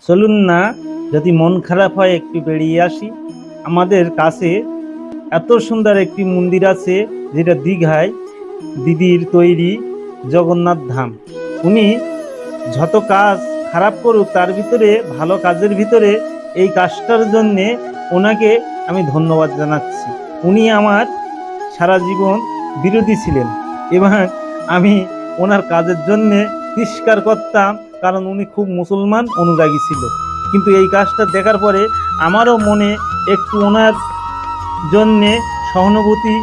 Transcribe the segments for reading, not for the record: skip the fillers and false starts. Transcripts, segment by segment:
চলুন না, যদি মন খারাপ হয় একটু বেরিয়ে আসি। আমাদের কাছে এত সুন্দর একটি মন্দির আছে, যেটা দীঘায় দিদির তৈরি জগন্নাথ ধাম। উনি যত কাজ খারাপ করুক, তার ভিতরে ভালো কাজের ভিতরে এই কাজটার জন্যে ওনাকে আমি ধন্যবাদ জানাচ্ছি। উনি আমার সারা জীবন বিরোধী ছিলেন এবং আমি ওনার কাজের জন্যে তিরস্কার করতাম, কারণ উনি খুব মুসলমান অনুরাগী ছিল। কিন্তু এই কাজটা দেখার পরে আমারও মনে একটু ওনার জন্যে সহানুভূতি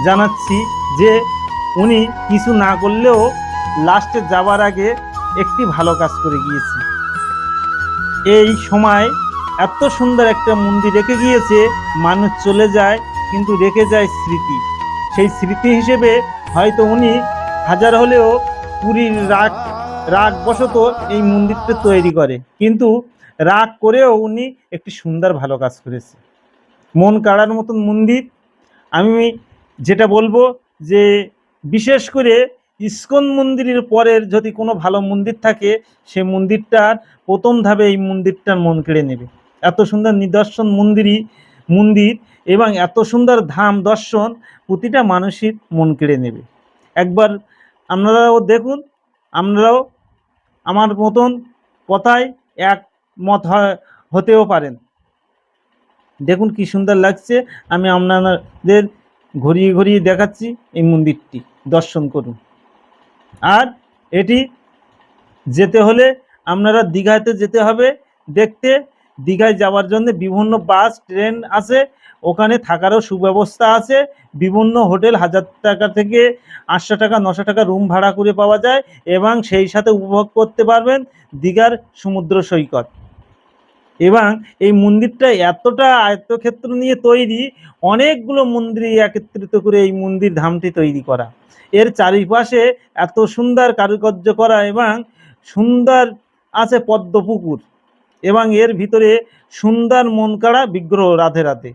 জানাচ্ছি, যে উনি কিছু না করলেও লাস্টে যাবার আগে একটি ভালো কাজ করে গিয়েছে। এই সময় এত সুন্দর একটা মন্দির রেখে গিয়েছে, মানুষ চলে যায় কিন্তু রেখে যায় স্মৃতি। সেই স্মৃতি হিসেবে হয়তো উনি হাজার হলেও পুরীর রাগ বশত এই মন্দিরটা তৈরি করে, কিন্তু রাগ করেও উনি একটি সুন্দর ভালো কাজ করেছে। মন কাড়ার মতন মন্দির। আমি যেটা বলবো, যে বিশেষ করে ইস্কন মন্দিরের পরের যদি কোনো ভালো মন্দির থাকে, সে মন্দিরটার প্রথম ধাপে এই মন্দিরটার মন কেড়ে নেবে। এত সুন্দর নিদর্শন মন্দির এবং এত সুন্দর ধাম দর্শন প্রতিটা মানুষের মন কেড়ে নেবে। একবার আপনারাও দেখুন, আপনারাও আমার মতন কথায় একমত হতেও পারেন। দেখুন কি সুন্দর লাগছে। আমি আপনাদের ঘুরিয়ে ঘুরিয়ে দেখাচ্ছি, এই মন্দিরটি দর্শন করুন। আর এটি যেতে হলে আপনারা দীঘাতে যেতে হবে দেখতে। দীঘায় যাওয়ার জন্য বিভিন্ন বাস ট্রেন আছে, ওখানে থাকারও সুব্যবস্থা আছে। বিভিন্ন হোটেল 1000 টাকা থেকে 800 টাকা 900 টাকা রুম ভাড়া করে পাওয়া যায়, এবং সেই সাথে উপভোগ করতে পারবেন দীঘার সমুদ্র সৈকত। এবং এই মন্দিরটা এতটা আয়ত্তক্ষেত্র নিয়ে তৈরি, অনেকগুলো মন্দির একত্রিত করে এই মন্দির ধামটি তৈরি করা। এর চারিপাশে এত সুন্দর কারুকার্য করা, এবং সুন্দর আছে পদ্মপুকুর, এবং এর ভিতরে সুন্দর মন কাড়া বিগ্রহ রাধে রাধে।